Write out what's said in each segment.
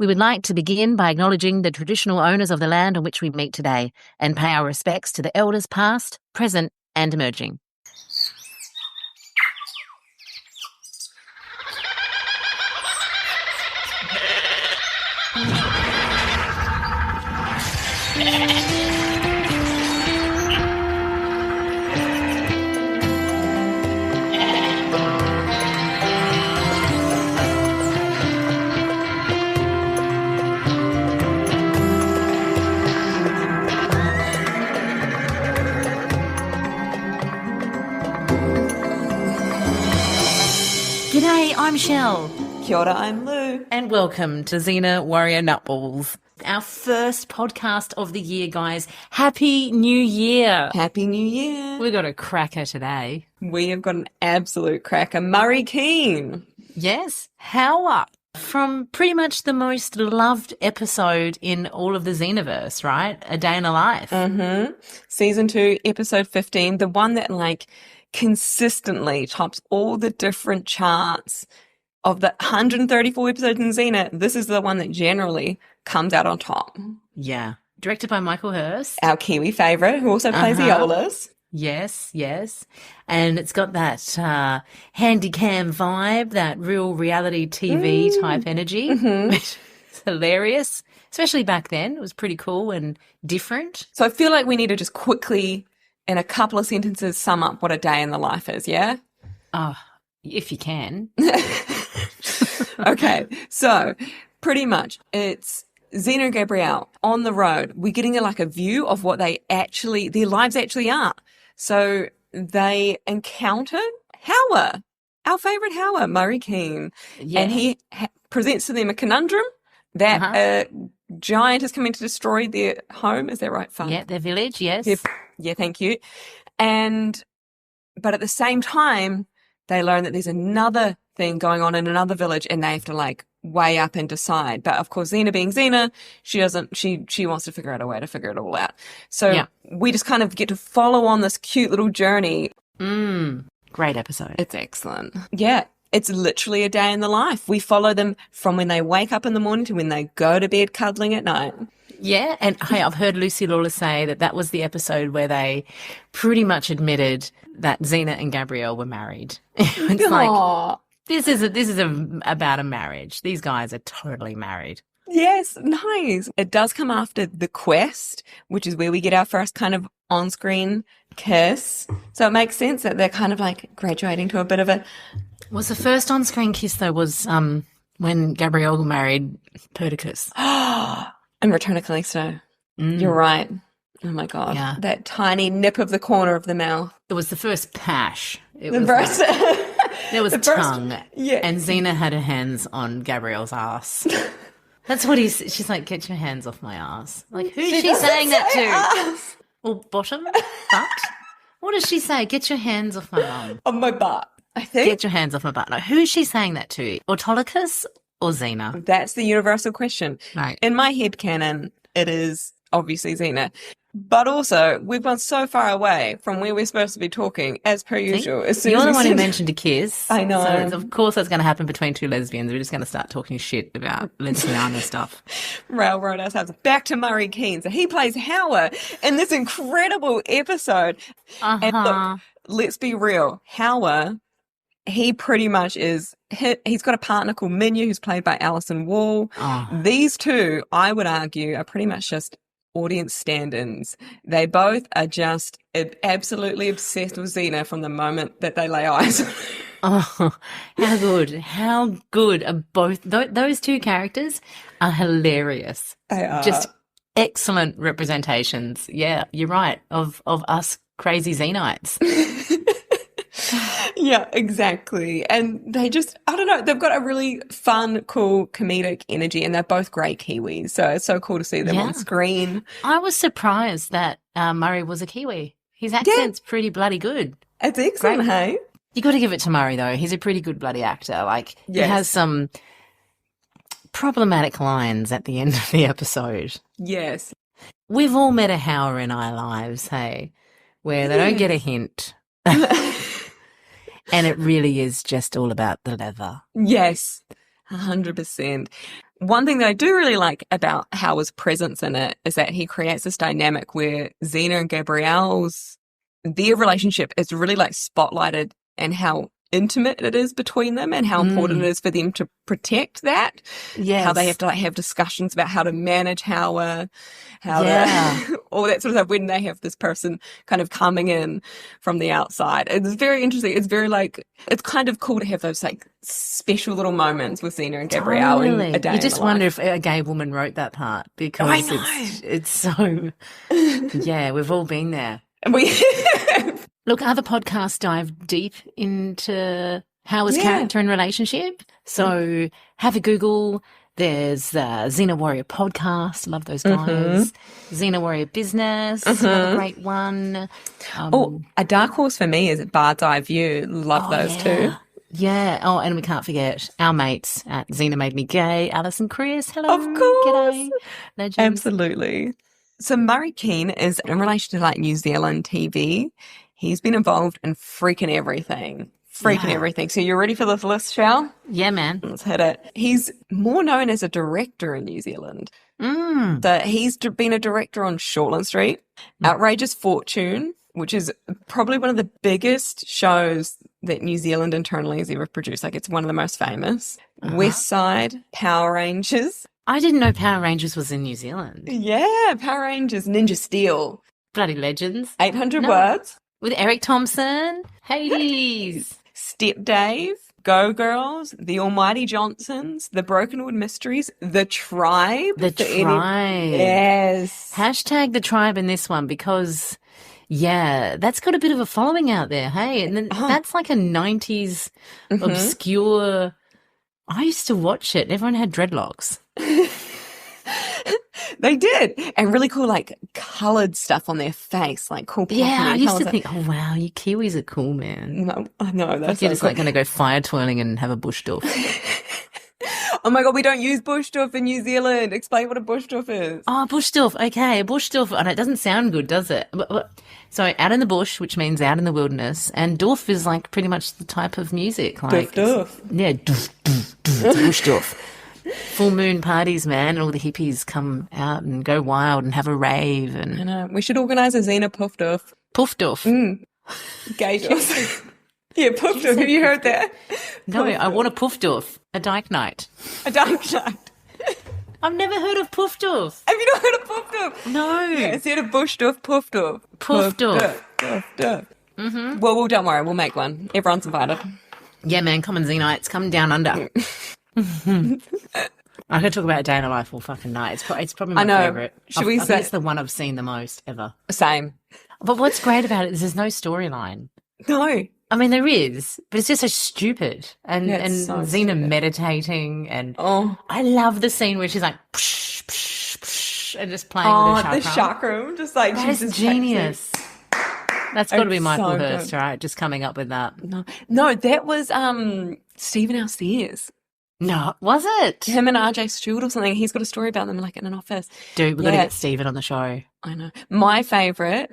We would like to begin by acknowledging the traditional owners of the land on which we meet today and pay our respects to the elders past, present and emerging. G'day, I'm Shell. Kia ora, I'm Lou. And welcome to Xena Warrior Nutballs, our first podcast of the year, guys. Happy New Year. Happy New Year. We got a cracker today. We have got an absolute cracker. Murray Keane. Yes, Howar. From pretty much the most loved episode in all of the Xenaverse, right? A Day in the Life. Mm-hmm. Season 2, episode 15, the one that consistently tops all the different charts of the 134 episodes in Xena. This is the one that generally comes out on top. Yeah. Directed by Michael Hurst. Our Kiwi favourite, who also plays Lawless. Yes, yes. And it's got that handy-cam vibe, that real reality TV type energy. Mm-hmm. It's hilarious, especially back then. It was pretty cool and different. So I feel like we need to just quickly, in a couple of sentences, sum up what a day in the life is, yeah? Oh, if you can. Okay, so pretty much it's Xena and Gabrielle on the road. We're getting a view of what their lives actually are. So they encounter Howar, our favourite Howar, Murray Keane. Yeah. And he presents to them a conundrum that a giant is coming to destroy their home. Is that right? Fun. Yeah, their village, yes. Yeah, thank you. But at the same time, they learn that there's another thing going on in another village and they have to weigh up and decide. But of course, Xena being Xena, she wants to figure out a way to figure it all out. So we just kind of get to follow on this cute little journey. Great episode. It's excellent. Yeah. It's literally a day in the life. We follow them from when they wake up in the morning to when they go to bed cuddling at night. Yeah, and hey, I've heard Lucy Lawless say that was the episode where they pretty much admitted that Xena and Gabrielle were married. It's this is about a marriage. These guys are totally married. Yes, nice. It does come after the quest, which is where we get our first kind of on-screen kiss. So it makes sense that they're kind of graduating to a bit of a... Was the first on-screen kiss, though, was when Gabrielle married Perdiccas. And Return of Callisto. You're right. Oh, my God. Yeah. That tiny nip of the corner of the mouth. It was the first pash. There was tongue. Yeah. And Xena had her hands on Gabrielle's ass. That's what she's like, get your hands off my ass. Who's she saying that to? Ass. Or bottom? Butt? What does she say? Get your hands off my bum. On my butt, I think. Get your hands off my butt. Who is she saying that to? Autolycus or Xena? That's the universal question. Right. In my headcanon, it is obviously Xena. But also, we've gone so far away from where we're supposed to be talking, as per usual. You're the one who mentioned a kiss. I know. So, of course, that's going to happen between two lesbians. We're just going to start talking shit about lesbiana stuff. Railroad ourselves back to Murray Keane. So he plays Howar in this incredible episode. And look, let's be real. Howar, he pretty much is... He's got a partner called Minya, who's played by Alison Wall. These two, I would argue, are pretty much just audience stand-ins. They both are just absolutely obsessed with Xena from the moment that they lay eyes on her. Oh, how good are both those two characters are hilarious. They are. Just excellent representations. Yeah, you're right, of us crazy Xenites. Yeah, exactly. And they just, I don't know, they've got a really fun, cool, comedic energy, and they're both great Kiwis. So it's so cool to see them on screen. I was surprised that Murray was a Kiwi. His accent's pretty bloody good. It's excellent, hey? You got to give it to Murray, though. He's a pretty good bloody actor. He has some problematic lines at the end of the episode. Yes. We've all met a Howar in our lives, hey, where they don't get a hint. And it really is just all about the leather. Yes. 100%. One thing that I do really like about Howar's presence in it is that he creates this dynamic where Xena and Gabrielle's, their relationship is really like spotlighted and how intimate it is between them and how important it is for them to protect that. Yes. How they have to like have discussions about how to manage Howar, to all that sort of stuff when they have this person kind of coming in from the outside. It's very interesting. It's very like, it's kind of cool to have those like special little moments with Xena and Gabrielle in a day. You just wonder if a gay woman wrote that part because it's so, yeah, we've all been there. And we Look, other podcasts dive deep into Howar's character and relationship. So have a Google. There's Xena Warrior Podcast. Love those guys. Xena Warrior Business. Another great one. A dark horse for me is Bird's Eye View. Love those too. Yeah. Oh, and we can't forget our mates at Xena Made Me Gay, Alice and Chris. Hello. Of course. G'day. Legends. Absolutely. So Murray Keane is in relation to like New Zealand TV. He's been involved in freaking everything. Everything. So you ready for this list, Shal? Yeah, man. Let's hit it. He's more known as a director in New Zealand. So he's been a director on Shortland Street, Outrageous Fortune, which is probably one of the biggest shows that New Zealand internally has ever produced. Like, it's one of the most famous. West Side, Power Rangers. I didn't know Power Rangers was in New Zealand. Yeah, Power Rangers, Ninja Steel. Bloody legends. 800 Words. With Eric Thompson. Hades. Step Dave. Go Girls. The Almighty Johnsons. The Brokenwood Mysteries. The Tribe. The Tribe. Yes. Hashtag the Tribe in this one because, yeah, that's got a bit of a following out there, hey? And then that's like a 90s obscure... I used to watch it. Everyone had dreadlocks. They did. And really cool, like, coloured stuff on their face, like cool. Yeah, I used to think, oh, wow, you Kiwis are cool, man. No, I know. That's you're just like going to go fire twirling and have a bush doof. Oh, my God, we don't use bush doof in New Zealand. Explain what a bush doof is. Oh, bush doof. Okay, a bush doof. Oh, no, it doesn't sound good, does it? So out in the bush, which means out in the wilderness, and doof is like pretty much the type of music. Like, doof. Yeah, doof, doof, doof. It's a bush doof. Full moon parties, man, and all the hippies come out and go wild and have a rave. And I know. We should organise a Xena Puff Doof. Puff Doof. Gay doof. Yeah, Puff Doof. Have you heard that? No, I want a Puff Doof. A dyke night. A dyke night. I've never heard of Puff Doof. Have you not heard of Puff Doof? No. Yeah, instead of bush doof, Puff Doof. Puff Doof. Puff Doof. Well, don't worry. We'll make one. Everyone's invited. Yeah, man. Come on, Xenites. Come down under. I could talk about a day in a life all fucking night. It's probably my favourite. Should we I say think it's the one I've seen the most ever. Same. But what's great about it is there's no storyline. No. I mean, there is, but it's just so stupid. And so Xena stupid. Meditating, and I love the scene where she's like, psh, psh, psh, and just playing with her the chakra. Just like, that she's is just genius. That's got to be It's Michael so Hurst, good. right? Just coming up with that. No, that was Stephen Alstairs. No, was it? Him and RJ Stewart or something. He's got a story about them like in an office. Dude, we've got to get Stephen on the show. I know. My favourite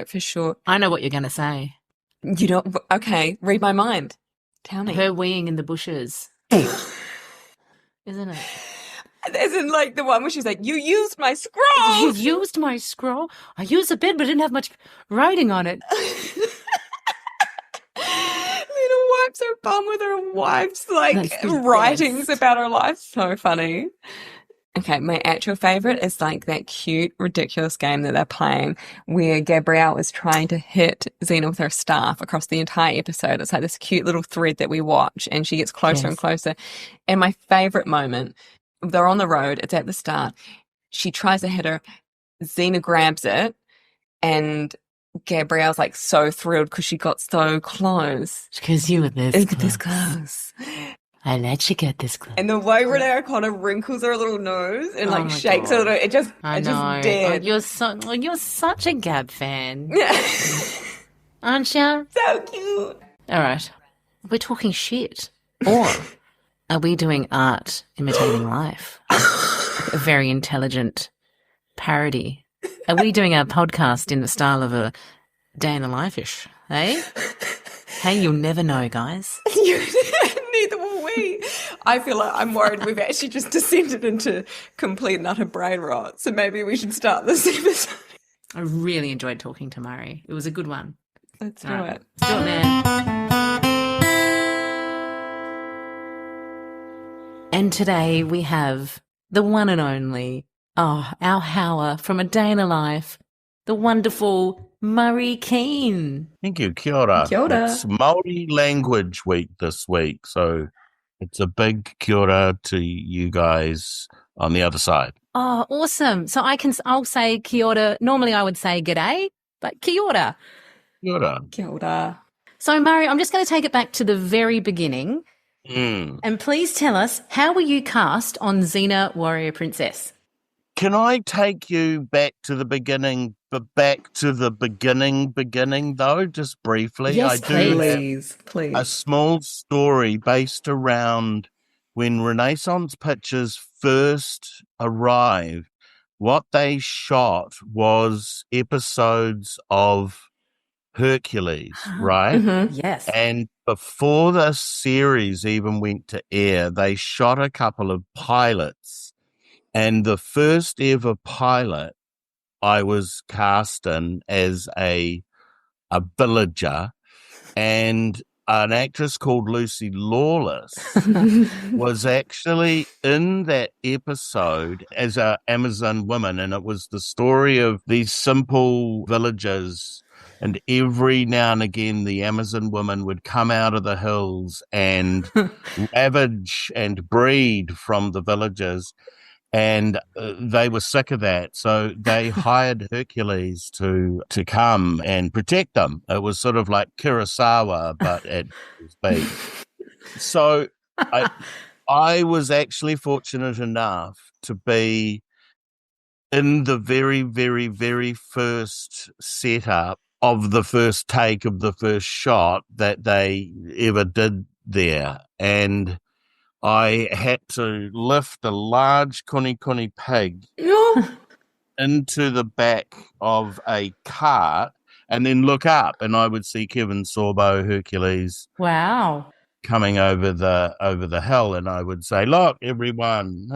for sure. I know what you're going to say. You know, okay, read my mind. Tell me. Her weeing in the bushes. Isn't it? As in like the one where she's like, you used my scroll. You used my scroll. I used a bit, but it didn't have much writing on it. Lena wipes her bum with her wife's like writings about her life. So funny. Okay, my actual favourite is like that cute, ridiculous game that they're playing where Gabrielle is trying to hit Xena with her staff across the entire episode. It's like this cute little thread that we watch and she gets closer and closer. And my favourite moment, they're on the road, it's at the start. She tries to hit her, Xena grabs it, and Gabrielle's like so thrilled because she got so close. Because you were this close. I let you get this close. And the way Renée O'Connor wrinkles her little nose and like shakes her little, it just did. Oh, you're such a Gab fan. Yeah. Aren't you? So cute. All right. We're talking shit. Or are we doing art imitating life? A very intelligent parody. Are we doing our podcast in the style of a day in the life-ish? Hey? Hey, you'll never know, guys. You Neither will we. I feel like I'm worried we've actually just descended into complete and utter brain rot. So maybe we should start this episode. I really enjoyed talking to Murray. It was a good one. Let's do it. Let's do it, man. And today we have the one and only, our Howar from A Day in the Life, the wonderful Murray Keane. Thank you. Kia ora. Kia ora. It's Māori Language Week this week, so it's a big kia ora to you guys on the other side. Oh, awesome. So I'll say kia ora. Normally I would say g'day, but kia ora. Kia ora. Kia ora. So Murray, I'm just going to take it back to the very beginning. And please tell us, how were you cast on Xena Warrior Princess? Can I take you back to the beginning, but back to the beginning though, just briefly? Yes, I do please. a small story based around when Renaissance Pictures first arrived. What they shot was episodes of Hercules, right? Mm-hmm. Yes. And before the series even went to air, they shot a couple of pilots. And the first ever pilot, I was cast in as a villager, and an actress called Lucy Lawless was actually in that episode as an Amazon woman. And it was the story of these simple villagers. And every now and again, the Amazon woman would come out of the hills and ravage and breed from the villagers. And they were sick of that. So they hired Hercules to come and protect them. It was sort of like Kurosawa, but at speed. So I was actually fortunate enough to be in the very, very, very first setup of the first take of the first shot that they ever did there. And I had to lift a large koni pig into the back of a cart and then look up, and I would see Kevin Sorbo, Hercules. Wow. Coming over the hill, and I would say, "Look, everyone!"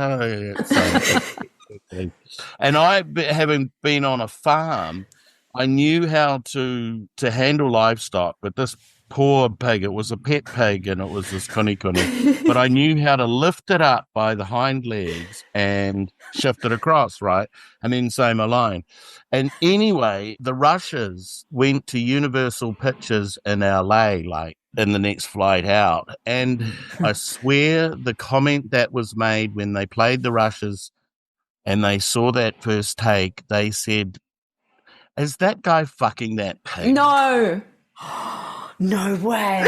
And I, having been on a farm, I knew how to handle livestock, but this poor pig, it was a pet pig, and it was this koni, but I knew how to lift it up by the hind legs and shift it across, right? And then say my line. And anyway, the Rushers went to Universal Pictures in LA, like in the next flight out. And I swear the comment that was made when they played the Rushers and they saw that first take, they said, "Is that guy fucking that pig?" No. No way.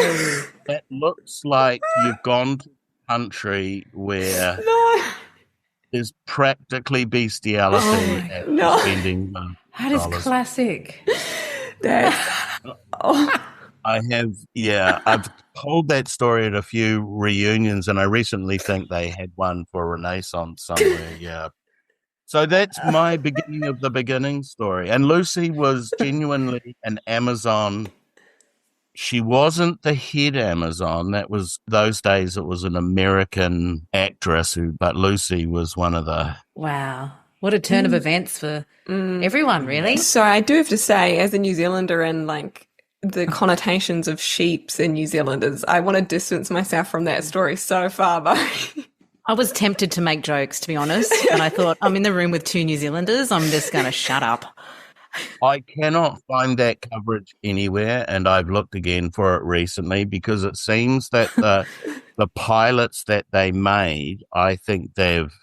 That looks like you've gone to a country where there's practically bestiality at spending That is classic. I've told that story at a few reunions, and I recently think they had one for Renaissance somewhere, So that's my beginning of the beginning story. And Lucy was genuinely an Amazon. She wasn't the head Amazon. That was, those days, it was an American actress but Lucy was one of the... Wow. What a turn of events for everyone, really. So I do have to say, as a New Zealander and like the connotations of sheeps in New Zealanders, I want to distance myself from that story so far, but... I was tempted to make jokes, to be honest, and I thought, I'm in the room with two New Zealanders, I'm just going to shut up. I cannot find that coverage anywhere, and I've looked again for it recently because it seems that the pilots that they made, I think they've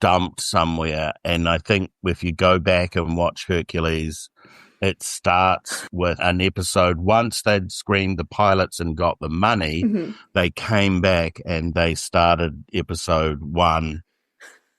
dumped somewhere. And I think if you go back and watch Hercules, it starts with an episode. Once they'd screened the pilots and got the money, they came back and they started episode 1.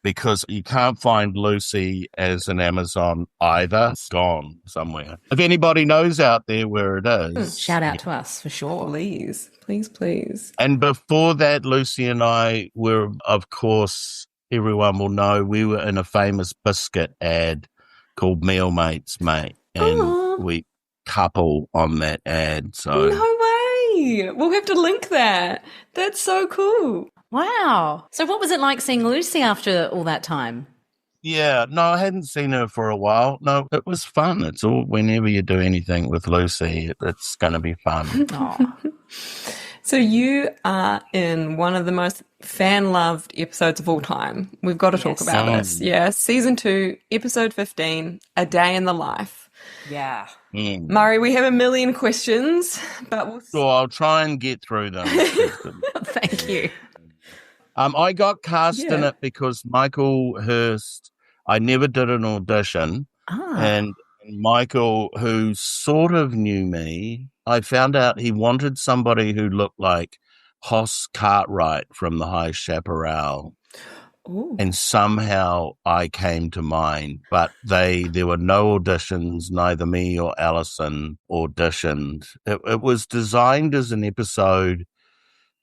Because you can't find Lucy as an Amazon either. It's gone somewhere. If anybody knows out there where it is. Shout out to us for sure. Please, please, please. And before that, Lucy and I were, of course, everyone will know, we were in a famous biscuit ad called Meal Mates, Mate. And we couple on that ad. So No way. way. We'll have to link that. That's so cool. Wow. So what was it like seeing Lucy after all that time? Yeah, no, I hadn't seen her for a while. No, it was fun. It's all, whenever you do anything with Lucy, it's going to be fun. Oh. So you are in one of the most fan-loved episodes of all time. We've got to talk about this. Yeah, season 2, episode 15, A Day in the Life. Yeah. Murray, we have a million questions, but I'll try and get through them. Thank you. I got cast in it because Michael Hurst, I never did an audition, and Michael, who sort of knew me, I found out he wanted somebody who looked like Hoss Cartwright from The High Chaparral. Ooh. And somehow I came to mind, but there were no auditions, neither me or Alison auditioned. It was designed as an episode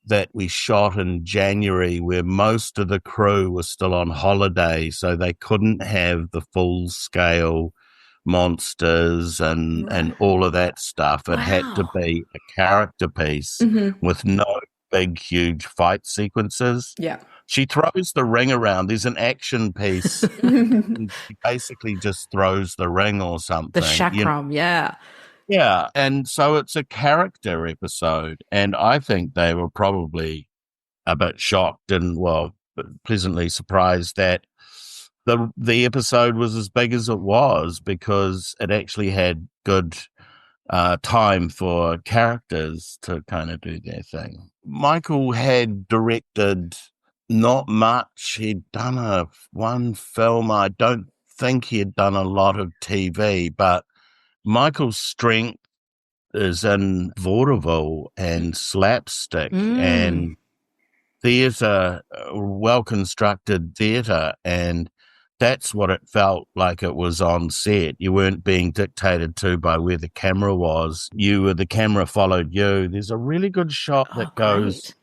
that we shot in January where most of the crew was still on holiday, so they couldn't have the full-scale monsters and all of that stuff. It had to be a character piece with no big, huge fight sequences. Yeah. She throws the ring around. There's an action piece. And she basically just throws the ring or something. The chakram, yeah. Yeah, and so it's a character episode, and I think they were probably a bit shocked and, well, pleasantly surprised that the episode was as big as it was, because it actually had good time for characters to kind of do their thing. Michael had directed not much. He'd done one film. I don't think he had done a lot of TV, but Michael's strength is in vaudeville and slapstick and theatre, well-constructed theatre, and that's what it felt like it was on set. You weren't being dictated to by where the camera was. The camera followed you. There's a really good shot that goes,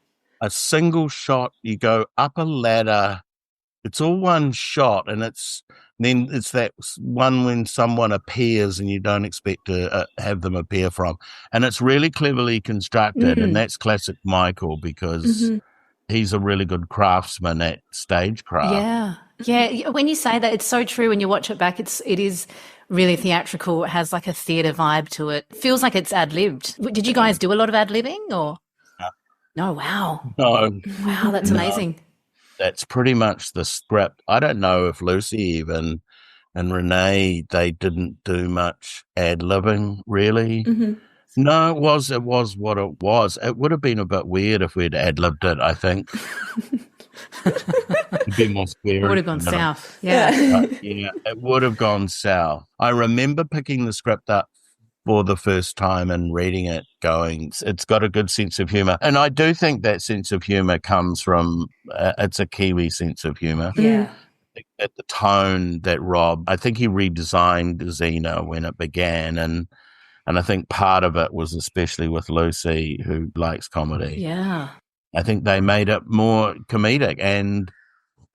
a single shot, you go up a ladder. It's all one shot, and then it's that one when someone appears and you don't expect to have them appear from. And it's really cleverly constructed, and that's classic Michael, because he's a really good craftsman at stagecraft. Yeah. Yeah, when you say that, it's so true. When you watch it back, it is really theatrical. It has like a theatre vibe to it. It feels like it's ad-libbed. Did you guys do a lot of ad-libbing or? No, wow. No. Wow, that's amazing. That's pretty much the script. I don't know if Lucy even and Renée, they didn't do much ad-libbing, really. No, it was what it was. It would have been a bit weird if we'd ad-libbed it, I think. It'd be more scary. It would have gone south. Yeah. Yeah, it would have gone south. I remember picking the script up for the first time and reading it going, it's got a good sense of humour. And I do think that sense of humour comes from, it's a Kiwi sense of humour. Yeah. At the tone that Rob, I think he redesigned Xena when it began, and I think part of it was especially with Lucy, who likes comedy. Yeah. I think they made it more comedic, and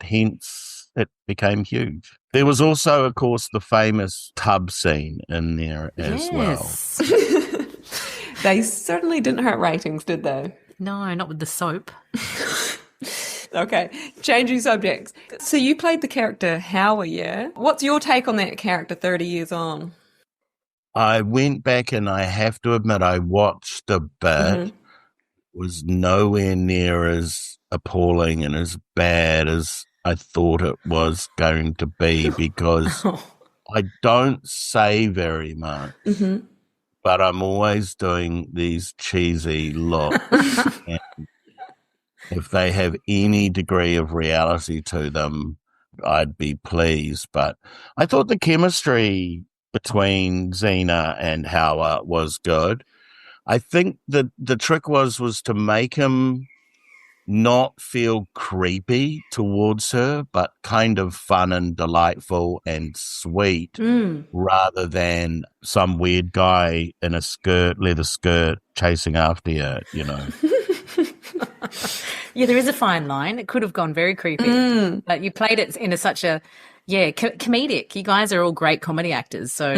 hence it became huge. There was also, of course, the famous tub scene in there as well. They certainly didn't hurt ratings, did they? No, not with the soap. Okay, changing subjects. So you played the character Howar, yeah? What's your take on that character 30 years on? I went back and I have to admit I watched a bit. It was nowhere near as appalling and as bad as I thought it was going to be, because I don't say very much, but I'm always doing these cheesy looks. And if they have any degree of reality to them, I'd be pleased. But I thought the chemistry between Xena and Howar was good. I think that the trick was to make him not feel creepy towards her, but kind of fun and delightful and sweet, rather than some weird guy in a leather skirt chasing after you, you know. Yeah, there is a fine line. It could have gone very creepy. But you played it in such a, comedic. You guys are all great comedy actors, so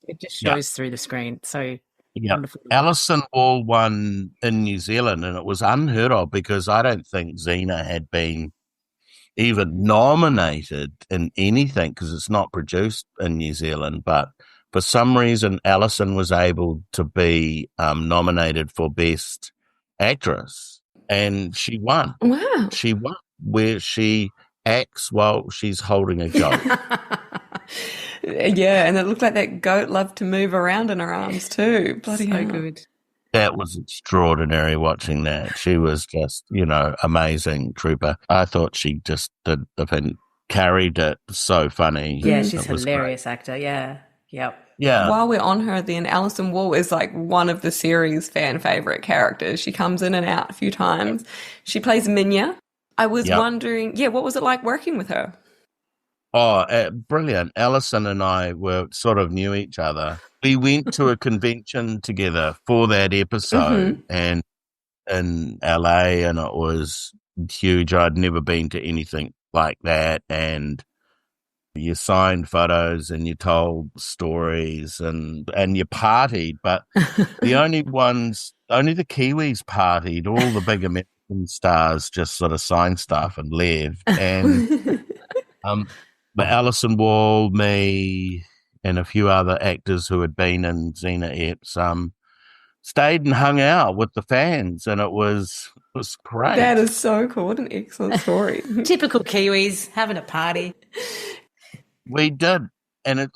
it just shows through the screen. So Yeah. Wonderful. Alison Wall won in New Zealand, and it was unheard of because I don't think Xena had been even nominated in anything because it's not produced in New Zealand. But for some reason, Alison was able to be nominated for Best Actress, and she won. Wow. She won, where she acts while she's holding a goat. Yeah, and it looked like that goat loved to move around in her arms too. Bloody So hell. good. That was extraordinary watching that. She was just, amazing trooper. I thought she just did the thing, carried it so funny. Yeah, she's It was hilarious actor. Yeah. Yep. Yeah. While we're on her, then Alison Wall is like one of the series' fan favorite characters. She comes in and out a few times. She plays Minya. I was wondering, what was it like working with her? Oh, brilliant. Alison and I were sort of knew each other. We went to a convention together for that episode and in LA, and it was huge. I'd never been to anything like that. And you signed photos and you told stories and you partied, but only the Kiwis partied. All the big American stars just sort of signed stuff and left. And but Alison Wall, me, and a few other actors who had been in Xena eps stayed and hung out with the fans, and it was great. That is so cool. What an excellent story. Typical Kiwis having a party. We did. And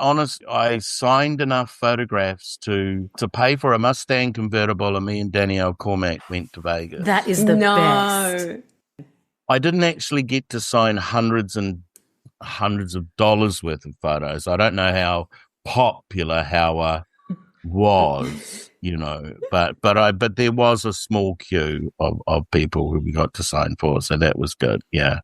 I signed enough photographs to pay for a Mustang convertible, and me and Renée O'Connor went to Vegas. That is the best. I didn't actually get to sign hundreds and hundreds of dollars worth of photos. I don't know how popular Howar was, but there was a small queue of people who we got to sign for, so that was good. Yeah.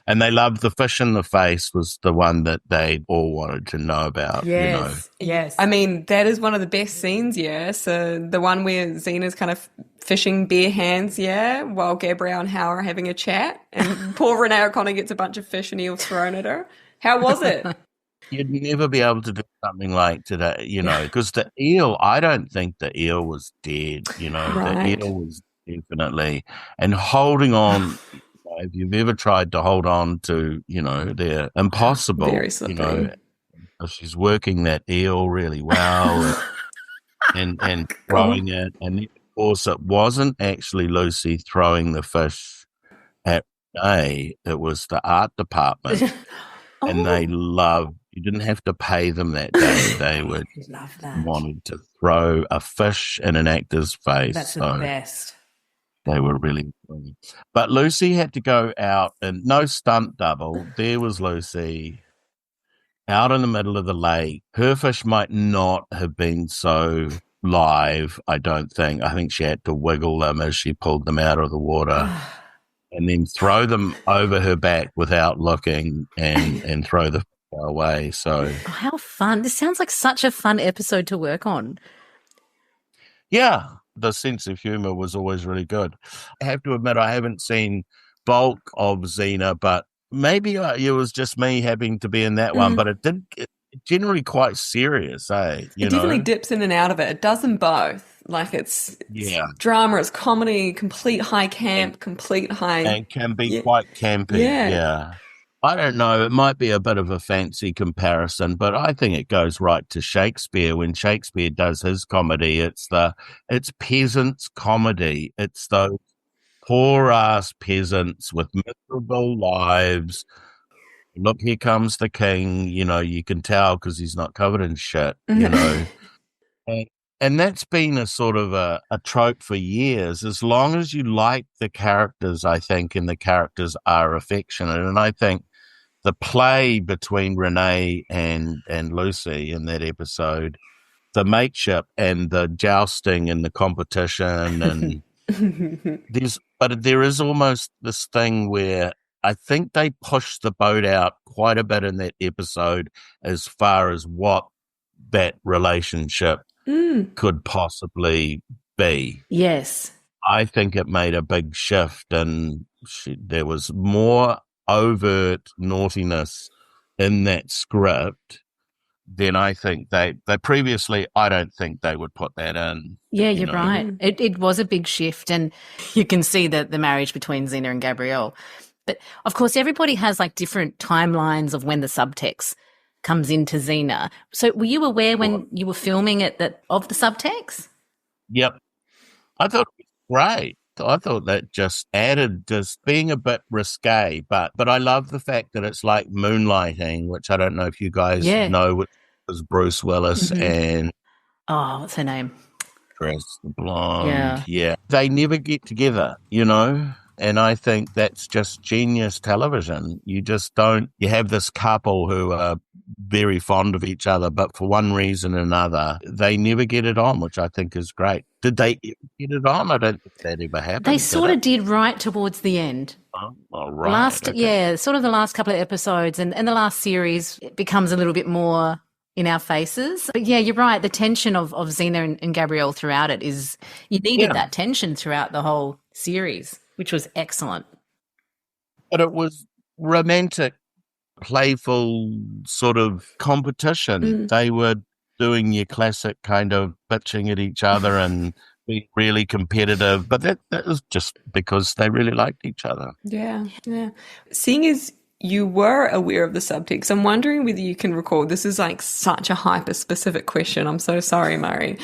And they loved the fish in the face was the one that they all wanted to know about. Yes, yes. I mean, that is one of the best scenes, yeah. So the one where Xena's kind of fishing bare hands, yeah, while Gabrielle and Howar are having a chat, and poor Renée O'Connor gets a bunch of fish and eels thrown at her. How was it? You'd never be able to do something like today, because the eel, I don't think the eel was dead, Right. The eel was definitely, and holding on. If you've ever tried to hold on to, they're impossible. Very slippery. She's working that eel really well and throwing it. And of course, it wasn't actually Lucy throwing the fish at Renée. It was the art department. And they you didn't have to pay them that day. They would Love that. wanted to throw a fish in an actor's face. That's the best. They were really funny. But Lucy had to go out and no stunt double. There was Lucy out in the middle of the lake. Her fish might not have been so live, I don't think. I think she had to wiggle them as she pulled them out of the water and then throw them over her back without looking and throw the fish away. So how fun. This sounds like such a fun episode to work on. Yeah. The sense of humor was always really good. I have to admit, I haven't seen bulk of Xena, but maybe it was just me having to be in that one. But it's generally quite serious, eh? It definitely dips in and out of it. It does them both. Like it's drama, it's comedy, complete high camp, complete high. And can be quite campy. Yeah. I don't know. It might be a bit of a fancy comparison, but I think it goes right to Shakespeare. When Shakespeare does his comedy, it's peasants' comedy. It's those poor ass peasants with miserable lives. Look, here comes the king. You can tell because he's not covered in shit. And that's been a sort of a trope for years. As long as you like the characters, I think, and the characters are affectionate, and I think the play between Renée and Lucy in that episode, the mateship and the jousting and the competition, and there is almost this thing where I think they push the boat out quite a bit in that episode as far as what that relationship could possibly be. Yes. I think it made a big shift, and there was more overt naughtiness in that script then I think they previously, I don't think they would put that in. Yeah, you're right. It was a big shift, and you can see the marriage between Xena and Gabrielle. But of course, everybody has like different timelines of when the subtext comes into Xena. So were you aware when you were filming it of the subtext? Yep. I thought it was great. I thought that just added just being a bit risque, but I love the fact that it's like moonlighting, which I don't know if you guys know, which was Bruce Willis and what's her name? Dress the Blonde. Yeah. They never get together, and I think that's just genius television. You just don't, you have this couple who are very fond of each other, but for one reason or another, they never get it on, which I think is great. Did they ever get it on? I don't think that ever happened. They sort of did right towards the end. Oh, right. Yeah, sort of the last couple of episodes and the last series, it becomes a little bit more in our faces. But yeah, you're right. The tension of Xena and Gabrielle throughout it is, you needed that tension throughout the whole series, which was excellent. But it was romantic, playful sort of competition. They were doing your classic kind of bitching at each other and being really competitive. But that was just because they really liked each other. Yeah. Seeing as you were aware of the subtext, I'm wondering whether you can recall, this is like such a hyper-specific question. I'm so sorry, Murray.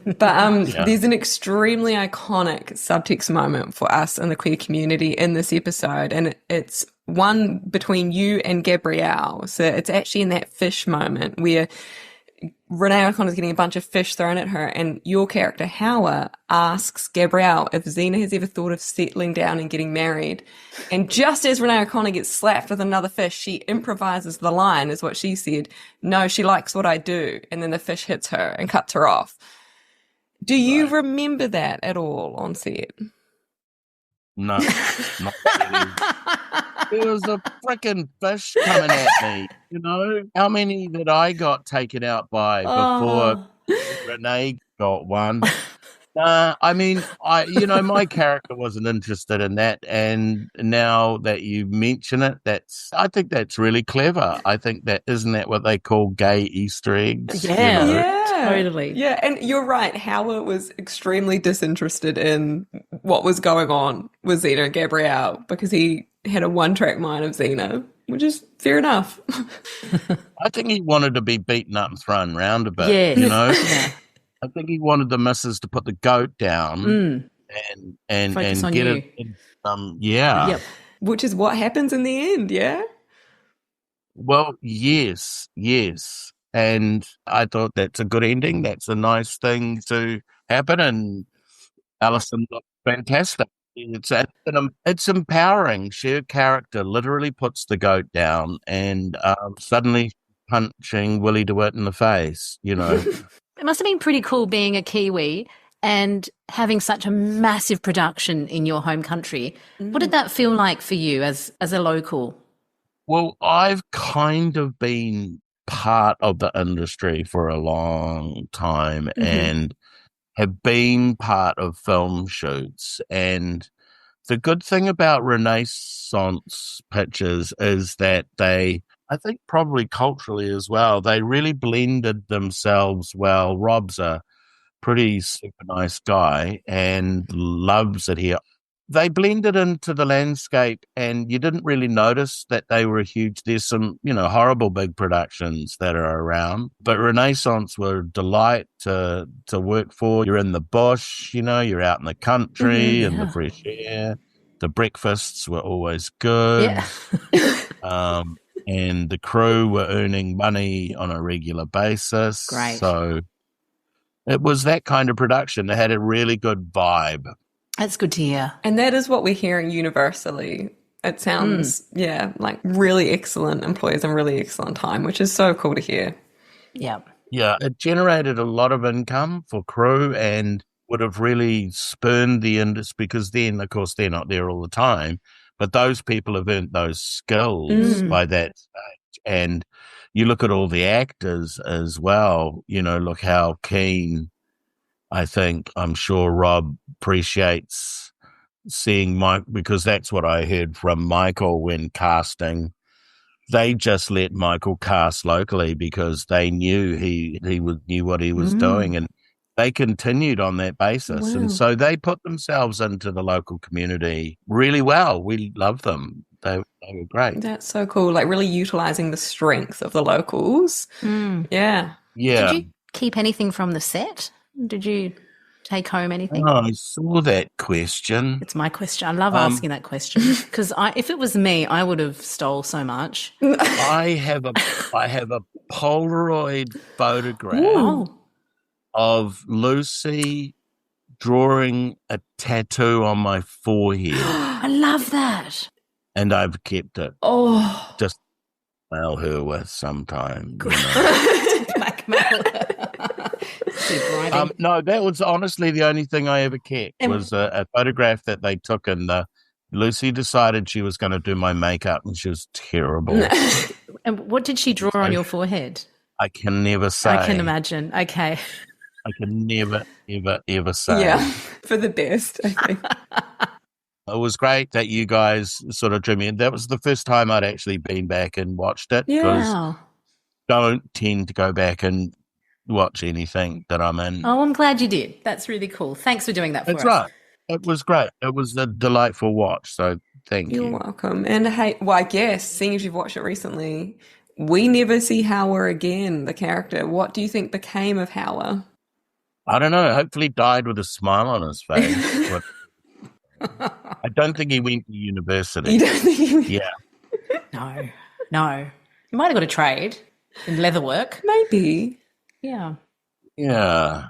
But there's an extremely iconic subtext moment for us in the queer community in this episode, and it's one between you and Gabrielle. So it's actually in that fish moment where Renée O'Connor's getting a bunch of fish thrown at her, and your character, Howar, asks Gabrielle if Xena has ever thought of settling down and getting married. And just as Renée O'Connor gets slapped with another fish, she improvises the line, is what she said, "No, she likes what I do." And then the fish hits her and cuts her off. Do you remember that at all on set? No, not really. There was a freaking fish coming at me, How many that I got taken out by before Renée got one? I mean, my character wasn't interested in that, and now that you mention it, I think that's really clever. I think isn't that what they call gay Easter eggs? Yeah, totally. Yeah, and you're right. Howard was extremely disinterested in what was going on with Xena and Gabrielle because he had a one-track mind of Xena, which is fair enough. I think he wanted to be beaten up and thrown around a bit, Yeah. I think he wanted the missus to put the goat down and get it. Yep. Which is what happens in the end, yeah? Well, yes. And I thought that's a good ending. That's a nice thing to happen. And Alison looked fantastic. It's empowering. Her character literally puts the goat down and suddenly punching Willie DeWitt in the face, It must have been pretty cool being a Kiwi and having such a massive production in your home country. What did that feel like for you as a local? Well, I've kind of been part of the industry for a long time and have been part of film shoots. And the good thing about Renaissance pictures is that I think probably culturally as well, they really blended themselves well. Rob's a pretty super nice guy and loves it here. They blended into the landscape and you didn't really notice that they were there's some, horrible big productions that are around, but Renaissance were a delight to work for. You're in the bush, you're out in the country and the fresh air. The breakfasts were always good. Yeah. And the crew were earning money on a regular basis. Great. So it was that kind of production. It had a really good vibe. That's good to hear. And that is what we're hearing universally. It sounds, like really excellent employees and really excellent time, which is so cool to hear. Yeah. Yeah, it generated a lot of income for crew and would have really spurned the industry because then, of course, they're not there all the time. But those people have earned those skills by that stage. And you look at all the actors as well, look how keen, I'm sure Rob appreciates seeing Mike, because that's what I heard from Michael when casting they just let Michael cast locally because they knew he knew what he was doing, and they continued on that basis. Wow. And so they put themselves into the local community really well. We love them. They were great. That's so cool. Like really utilizing the strength of the locals. Yeah. Yeah. Did you keep anything from the set? Did you take home anything? Oh, I saw that question. It's my question. I love asking that question because if it was me, I would have stole so much. I have a Polaroid photograph of Lucy drawing a tattoo on my forehead. I love that. And I've kept it. Oh. Just mail her with sometime. You know. Blackmail. No, that was honestly the only thing I ever kept was a photograph that they took, and Lucy decided she was going to do my makeup, and she was terrible. And what did she draw on your forehead? I can never say. I can imagine. Okay. I can never, ever say. Yeah, for the best, I think. It was great that you guys sort of drew me in. That was the first time I'd actually been back and watched it. Yeah. Don't tend to go back and watch anything that I'm in. Oh, I'm glad you did. That's really cool. Thanks for doing that for us. That's right. It was great. It was a delightful watch. So thank you. You're welcome. And hey, well, I guess, seeing as you've watched it recently, we never see Howar again, the character. What do you think became of Howar? I don't know. Hopefully died with a smile on his face. I don't think he went to university. You don't think he went? Yeah. No. He might have got a trade in leatherwork. Maybe. Yeah. Yeah.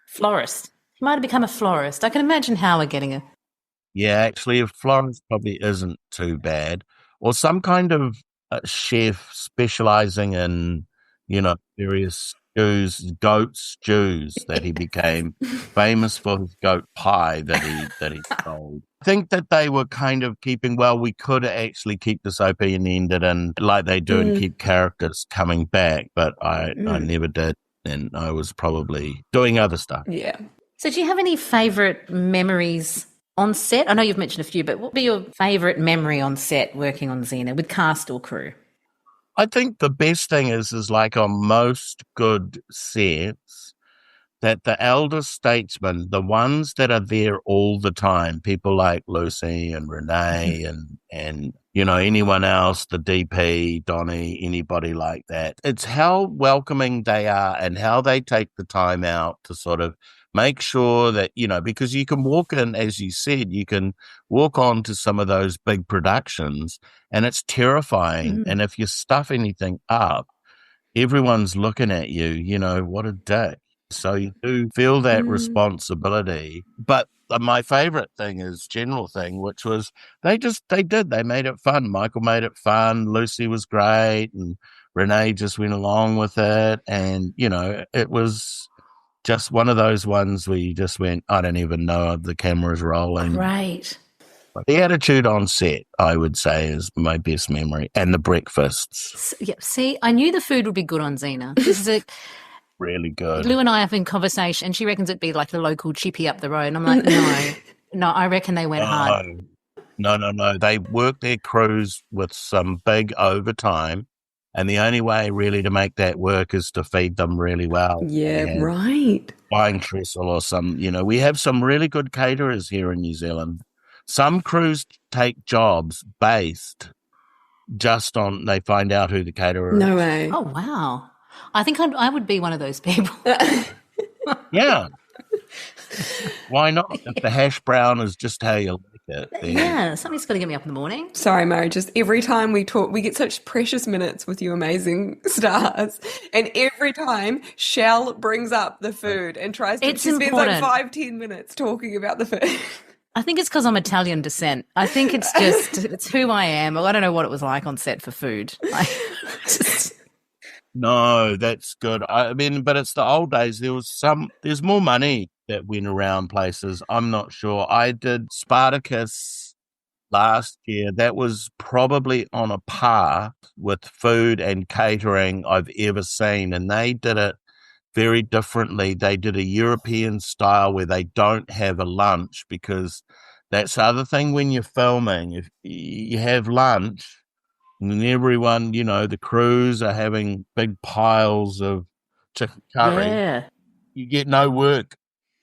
Florist. He might have become a florist. I can imagine Howard getting a... Yeah, actually, a florist probably isn't too bad. Or some kind of chef specializing in, various goat stews that he became famous for his goat pie that he sold. I think that they were kind of keeping, we could actually keep this open-ended and like they do and keep characters coming back, but I never did, and I was probably doing other stuff. Yeah. So do you have any favourite memories on set? I know you've mentioned a few, but what would be your favourite memory on set working on Xena with cast or crew? I think the best thing is like on most good sets, that the elder statesmen, the ones that are there all the time, people like Lucy and Renee and anyone else, the DP, Donnie, anybody like that, it's how welcoming they are and how they take the time out to sort of make sure that, because you can walk in, as you said, you can walk on to some of those big productions and it's terrifying. And if you stuff anything up, everyone's looking at you, what a dick. So you do feel that responsibility. But my favorite thing is general thing, which was they made it fun. Michael made it fun. Lucy was great. And Renee just went along with it. And, it was just one of those ones where you just went, I don't even know if the camera's rolling. Right. The attitude on set, I would say, is my best memory. And the breakfasts. Yeah. See, I knew the food would be good on Xena. This is really good. Lou and I have been conversation, and she reckons it'd be like the local chippy up the road. And I'm like, no, I reckon they went hard. No. They work their crews with some big overtime, and the only way really to make that work is to feed them really well. Yeah, right. Wine trestle or some, we have some really good caterers here in New Zealand. Some crews take jobs based just on, they find out who the caterer is. No way. Oh, wow. I think I would be one of those people. Yeah. Why not? If the hash brown is just how you like it. Then. Yeah, something's got to get me up in the morning. Sorry, Murray, just every time we talk, we get such precious minutes with you amazing stars. And every time Shell brings up the food and tries to, she spends like 5-10 minutes talking about the food. I think it's because I'm Italian descent. I think it's just, it's who I am. I don't know what it was like on set for food. No, that's good. I mean, but it's the old days. There's more money that went around places. I'm not sure. I did Spartacus last year. That was probably on a par with food and catering I've ever seen. And they did it very differently. They did a European style where they don't have a lunch, because that's the other thing when you're filming. If you have lunch, And everyone, the crews are having big piles of chicken curry. Yeah. You get no work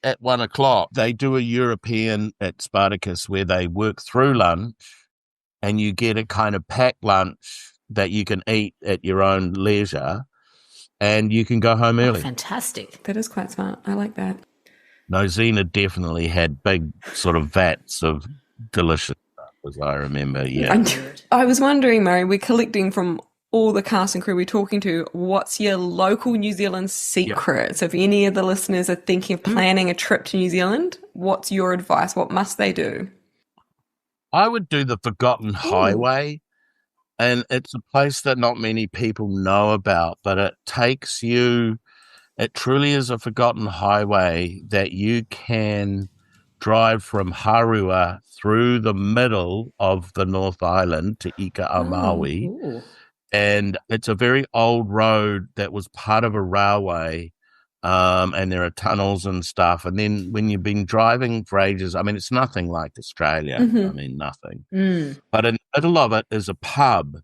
at 1 o'clock. They do a European at Spartacus where they work through lunch and you get a kind of packed lunch that you can eat at your own leisure and you can go home early. Fantastic. That is quite smart. I like that. No, Xena definitely had big sort of vats of delicious stuff, as I remember, yeah. I was wondering, Murray, we're collecting from all the cast and crew we're talking to, what's your local New Zealand secret? Yep. So if any of the listeners are thinking of planning a trip to New Zealand, what's your advice? What must they do? I would do the Forgotten Highway, and it's a place that not many people know about, but it truly is a forgotten highway that you can drive from Harua through the middle of the North Island to Ika a Maui. And it's a very old road that was part of a railway, and there are tunnels and stuff. And then when you've been driving for ages, I mean, it's nothing like Australia. I mean, nothing. But in the middle of it is a pub,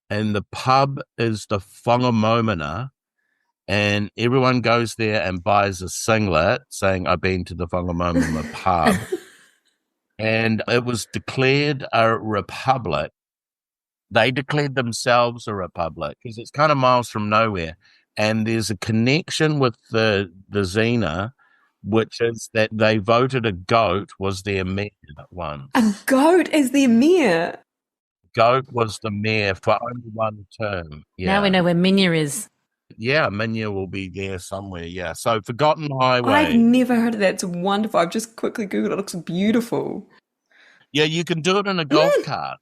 and the pub is the Whangamomana, and everyone goes there and buys a singlet saying, I've been to the Whangamomana pub. And it was declared a republic. They declared themselves a republic because it's kind of miles from nowhere. And there's a connection with the Xena, which is that they voted a goat was their mayor once. A goat is their mayor? Goat was the mayor for only one term. Yeah. Now we know where Minya is. Yeah, Minya will be there somewhere, yeah. So Forgotten Highway. I've never heard of that. It's wonderful. I've just quickly Googled it. It looks beautiful. Yeah, you can do it in a golf cart,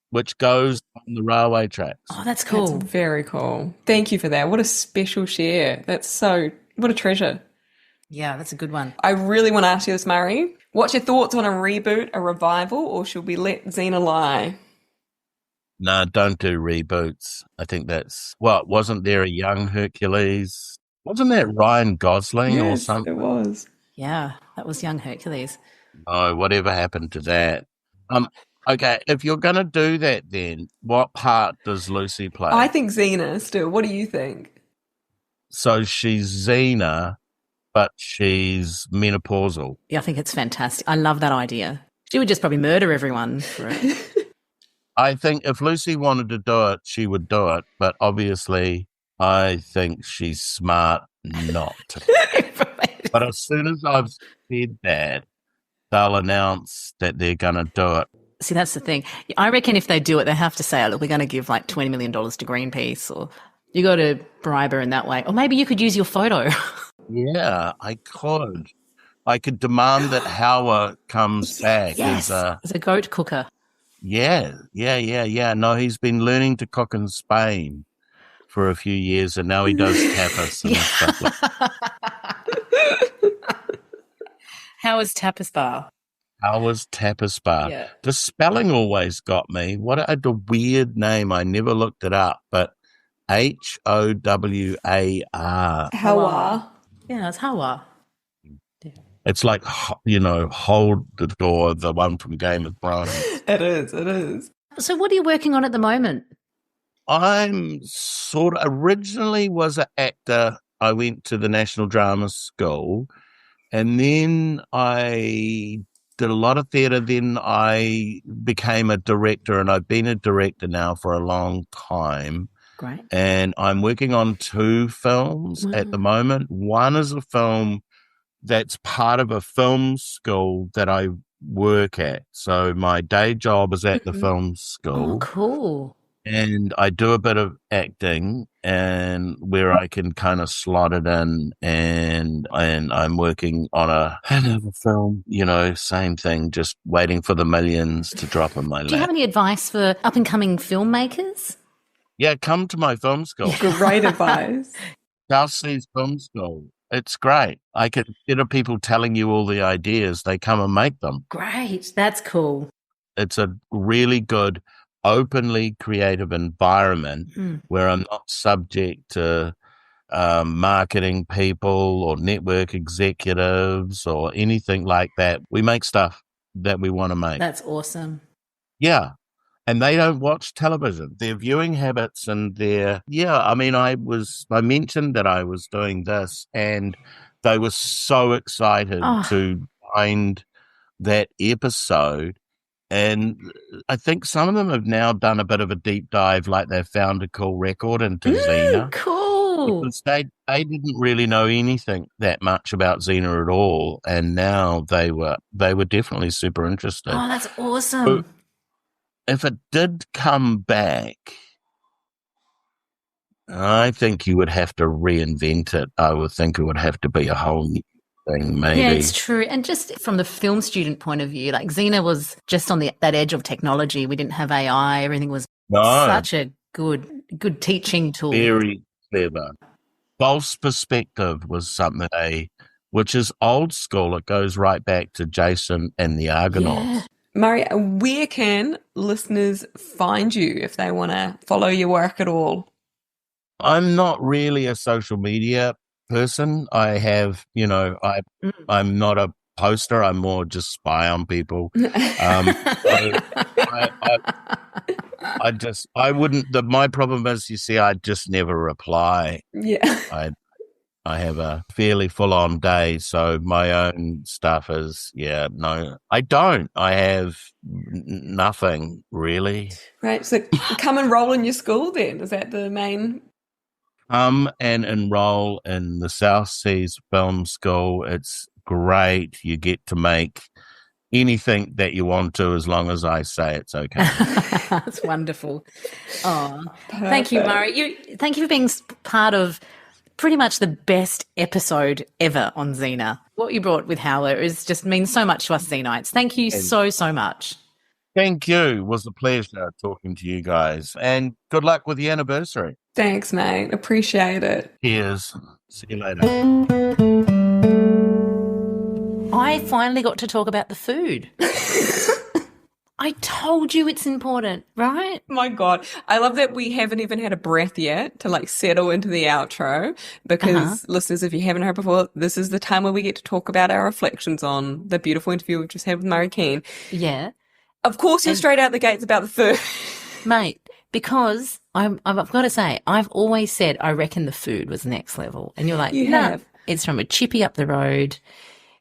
which goes on the railway tracks. Oh, that's cool. That's very cool. Thank you for that. What a special share. What a treasure. Yeah, that's a good one. I really want to ask you this, Murray. What's your thoughts on a reboot, a revival, or should we let Xena lie? No, don't do reboots. I think wasn't there a young Hercules? Wasn't that Ryan Gosling or something? It was. Yeah, that was young Hercules. Oh, whatever happened to that? Okay, if you're going to do that then, what part does Lucy play? I think Xena still. What do you think? So she's Xena, but she's menopausal. Yeah, I think it's fantastic. I love that idea. She would just probably murder everyone for it. I think if Lucy wanted to do it, she would do it. But obviously, I think she's smart not to. But as soon as I've said that, they'll announce that they're going to do it. See, that's the thing. I reckon if they do it, they have to say, look, we're going to give like $20 million to Greenpeace, or you got to bribe her in that way. Or maybe you could use your photo. Yeah, I could. I could demand that Howar comes back as a goat cooker. Yeah. No, he's been learning to cook in Spain for a few years, and now he does tapas and stuff like that. How is tapas bar? Howar's Tapas Bar. Yeah. The spelling always got me. What a weird name. I never looked it up, but Howar. Howar. Yeah, it's Howar. It's like, Hold the Door, the one from Game of Thrones. It is. So what are you working on at the moment? I'm originally was an actor. I went to the National Drama School, and then I did a lot of theatre. Then I became a director, and I've been a director now for a long time. Great. And I'm working on 2 films at the moment. One is a film that's part of a film school that I work at. So my day job is at the film school. Oh, cool. And I do a bit of acting, and where I can kind of slot it in, and I'm working on another film, same thing, just waiting for the millions to drop in my lap. Do you have any advice for up-and-coming filmmakers? Yeah, come to my film school. Great advice. South Seas Film School. It's great. Instead of people telling you all the ideas, they come and make them. Great. That's cool. It's a really good, openly creative environment where I'm not subject to marketing people or network executives or anything like that. We make stuff that we want to make. That's awesome. Yeah. and they don't watch television. Their viewing habits and I mean, I mentioned that I was doing this, and they were so excited to find that episode. And I think some of them have now done a bit of a deep dive, like they found a cool record into Xena. Cool. Because they didn't really know anything that much about Xena at all, and now they were definitely super interested. Oh, that's awesome. So if it did come back, I think you would have to reinvent it. I would think it would have to be a whole new thing, maybe. Yeah, it's true. And just from the film student point of view, like Xena was just on that edge of technology. We didn't have AI. Everything was such a good teaching tool. Very clever. False perspective was something which is old school. It goes right back to Jason and the Argonauts. Yeah. Murray, where can listeners find you if they want to follow your work at all? I'm not really a social media person. I have, I'm not a poster. I'm more just spy on people. My problem is, you see, I just never reply. Yeah. I have a fairly full-on day, so my own stuff is, no, I don't. I have nothing, really. Right, so come and roll in your school then. Is that the main? Come and enroll in the South Seas Film School. It's great. You get to make anything that you want to, as long as I say it's okay. That's wonderful. Oh, thank you, Murray. Thank you for being part of pretty much the best episode ever on Xena. What you brought with Howar means so much to us Xenites. Thank you so much. Thank you. It was a pleasure talking to you guys, and good luck with the anniversary. Thanks, mate. Appreciate it. Cheers. See you later. I finally got to talk about the food. I told you it's important, right? My God. I love that we haven't even had a breath yet to settle into the outro, because listeners, if you haven't heard before, this is the time where we get to talk about our reflections on the beautiful interview we've just had with Murray Keane. Yeah. Of course, you're straight out the gates about the food. Mate, because I've got to say, I've always said I reckon the food was next level. And you're like, no, it's from a chippy up the road,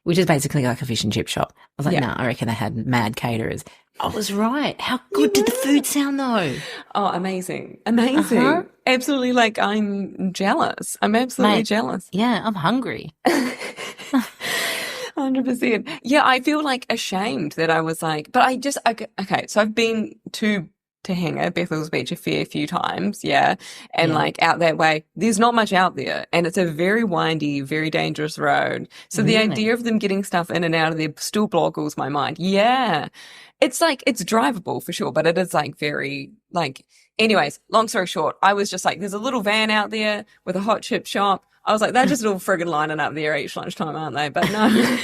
which is basically like a fish and chip shop. I was like, no, I reckon they had mad caterers. I was right. How good did the food sound, though? Oh, amazing. Amazing. Absolutely, I'm jealous. I'm absolutely jealous. Yeah, I'm hungry. 100%. Yeah, I feel ashamed that I was but okay, so I've been to Tahanga, Bethel's Beach, a fair few times, and out that way, there's not much out there, and it's a very windy, very dangerous road. So the idea of them getting stuff in and out of there still boggles my mind. Yeah, it's it's drivable for sure, but it is very anyways, long story short, I was just there's a little van out there with a hot chip shop. I was they're just all friggin' lining up there each lunchtime, aren't they? But no.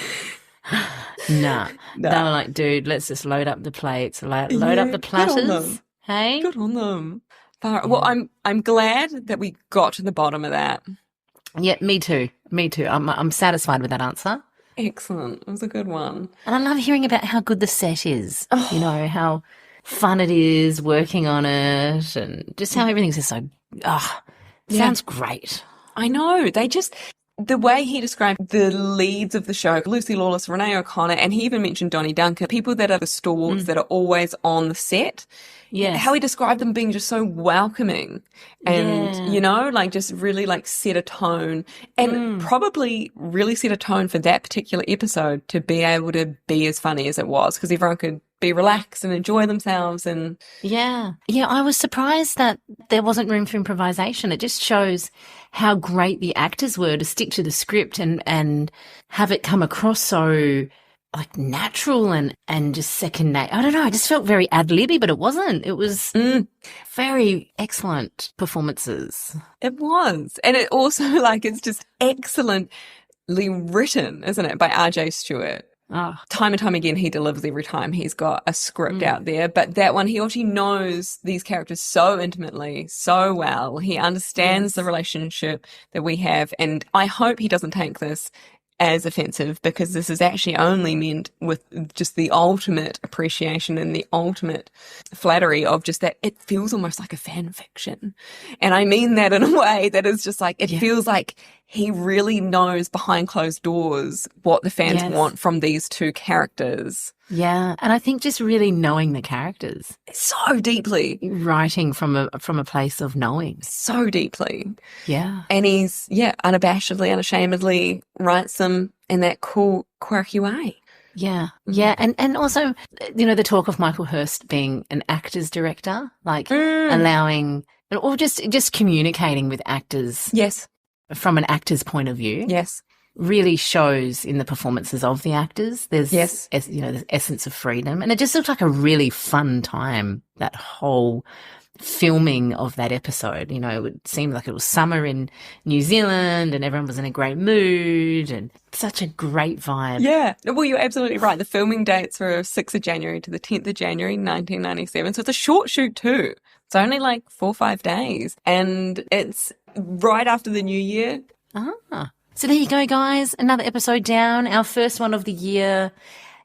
Nah. They were dude, let's just load up the plates, load up the platters. Hey? Good on them. Well, I'm glad that we got to the bottom of that. Yeah, me too. I'm satisfied with that answer. Excellent. It was a good one. And I love hearing about how good the set is. Oh. How fun it is working on it, and just how everything's just so sounds great. I know. The way he described the leads of the show, Lucy Lawless, Renée O'Connor, and he even mentioned Donnie Duncan, people that are the stalwarts that are always on the set. Yeah. How he described them being just so welcoming and, just really set a tone, and probably really set a tone for that particular episode to be able to be as funny as it was, because everyone could be relaxed and enjoy themselves. And yeah, I was surprised that there wasn't room for improvisation. It just shows how great the actors were to stick to the script and have it come across so natural and just second nature. I don't know. I just felt very ad-libby, but it wasn't. It was very excellent performances. It was. And it also it's just excellently written, isn't it, by R.J. Stewart. Oh. Time and time again, he delivers every time he's got a script out there. But that one, he actually knows these characters so intimately, so well. He understands the relationship that we have. And I hope he doesn't take this as offensive, because this is actually only meant with just the ultimate appreciation and the ultimate flattery of just that it feels almost like a fan fiction. And I mean that in a way that is just like, it feels like he really knows behind closed doors what the fans want from these two characters. Yeah, and I think just really knowing the characters so deeply, writing from a place of knowing so deeply. Yeah, and he's unabashedly, unashamedly writes them in that cool, quirky way. Yeah, yeah, and also, you know, the talk of Michael Hurst being an actor's director, like allowing or just communicating with actors. Yes. From an actor's point of view. Yes. Really shows in the performances of the actors. There's, you know, the essence of freedom. And it just looked like a really fun time, that whole filming of that episode. You know, it seemed like it was summer in New Zealand and everyone was in a great mood and such a great vibe. Yeah. Well, you're absolutely right. The filming dates were 6th of January to the 10th of January, 1997. So it's a short shoot too. It's only like 4 or 5 days. And it's right after the new year. So there you go, guys. Another episode down, our first one of the year.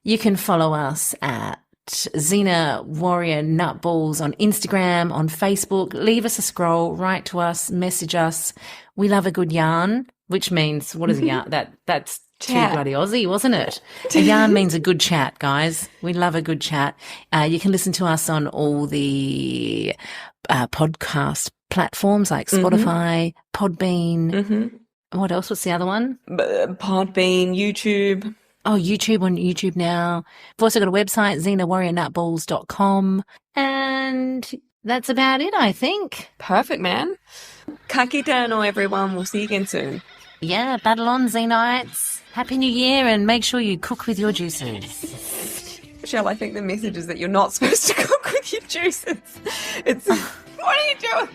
You can follow us at Xena Warrior Nutballs on Instagram, on Facebook. Leave us a scroll, write to us, message us. We love a good yarn, which means, what is a yarn? That's too bloody Aussie, wasn't it? A yarn means a good chat, guys. We love a good chat. You can listen to us on all the podcast platforms like Spotify, Podbean. What else? What's the other one? Podbean, YouTube. Oh, YouTube, on YouTube now. We've also got a website, xenawarriornutballs.com. And that's about it, I think. Perfect, man. Ka kite anō, everyone. We'll see you again soon. Yeah, battle on, Xenites. Happy New Year, and make sure you cook with your juices. Michelle, I think the message is that you're not supposed to cook with your juices. It's, what are you doing?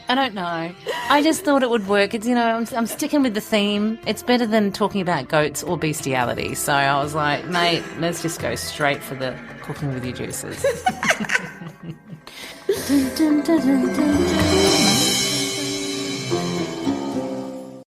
I don't know. I just thought it would work. It's, you know, I'm sticking with the theme. It's better than talking about goats or bestiality. So I was like, mate, let's just go straight for the cooking with your juices. Dun, dun, dun, dun, dun, dun.